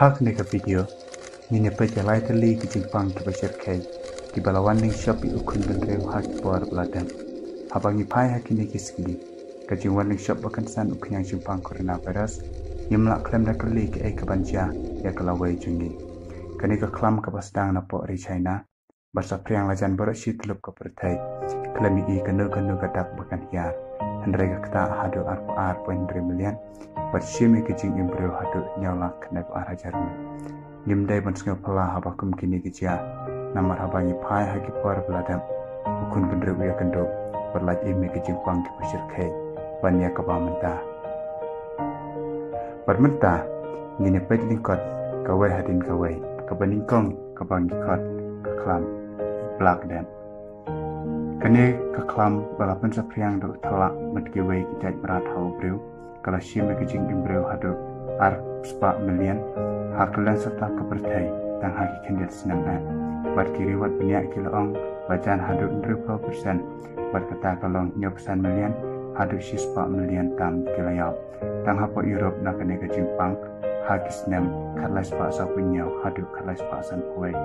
Hak neka video ni ne pejalai tali ki jingpang ki bashir kai ki balawan ning shop ukun benreu hak por bladam habangi pai hak ni ki skili ka jingwan ning shop bakan san ukunyang jingpang coronavirus yimla klem da kali ki ai kabanja ya kalawai jungi kani ka klam ka basdang na po ri China basa priang lajan boro shitlup ka pertai klemi i kanu ka dak bakan hiar handrai ka kta hadu ar 4.3 million bershimi ke jing imbreu hadu nyawla kena ko arah jarmi nimdai bonsnga pala habakum kini kijia namar habangi pai hagi por beladam ukun bendreu ya kendo berlaj ime ke jing pang ki pasir kai banya ka bamenta bermenta ngine pet lingkot kawai hadin kawai ka baningkong ka bangi kot ka klam black dan kene ka klam balapan sapriang do thala metki wei kijaj berat hau breu kalau shime ke jing imbreu hadu ar 4 million hakalan serta kepertai tang haki kendel senangan berkiri wat banyak kiloong bacan hadu 20% berkata kalau nyopesan million hadu 4 million tam kilayau tang hapo Europe na kene ke Jepang haki senam kalai sepak sapunyau hadu kalai sepak san kuwait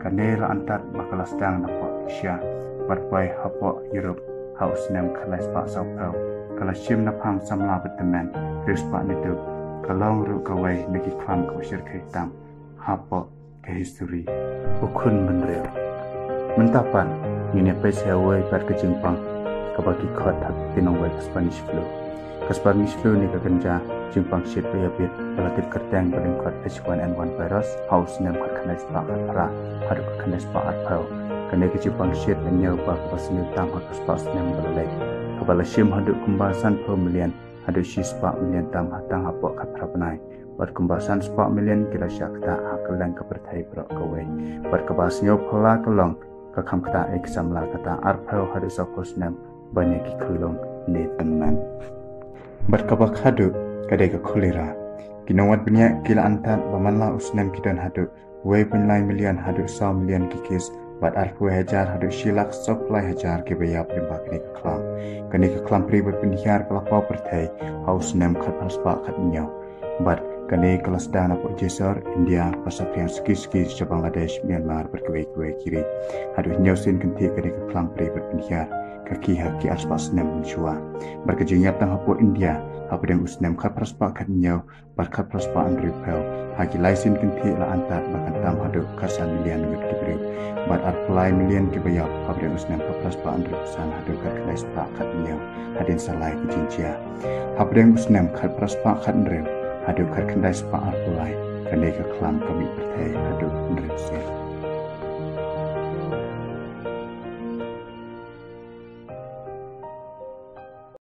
kandela antar bakalas dang na po Asia berpai hapo Europe haus senam kalai sepak sapau kalau shim na pang samla beteman rispa nitu kalau ru kawai nagi klam ko shir hitam hapo ke history ukun benreu mentapan ngine pese awai par ke Jepang ka bagi khot hak tinong wai Spanish flu ni ka ganja Jepang shit pe yapit relatif kertang paling khot H1N1 virus haus nem khot khanas pa ra hadu khanas pa arpau kane ke Jepang shit nyau pa pasni tam hak spas nem balai kepala shim haduk kumbasan per million haduk shispa million tam hatang hapok katra penai berkumbasan spa million kila syakta hakalan kepertai berok kawai berkebasnyo pela kelong kakam kata eksamla kata arpau haduk sokos nam banyak kelong ni teman berkebak haduk kadai ke kolera kinawat banyak kila antat bamanla usnam kidon haduk wei penlai million haduk 100 million kikis bat arpu hajar hadu shilak supply hajar ke bayap limba kene ke klam pri berpinhiar kelapau pertai haus nem khat paspa khat nyau bat kene kelas dana po jesor India pasaprian ski Bangladesh Myanmar berkuai kiri hadu nyau sin kenti kene ke klam pri berpinhiar kaki haki aspas nem menshua berkejinyap tang hapo India hapo deng usnem khat paspa khat nyau bat khat paspa andripel haki laisin kenti la antat bahkan tam hadu kasan milian yut kibri bat arpulai million ke bayap habre usnam kapras pa andru san hadu kat kais pa khat nyau hadin salai ki cincia habre usnam khat pras pa khat ndreu hadu kat kais pa arpulai kane ka klam kami pertai hadu ndreu se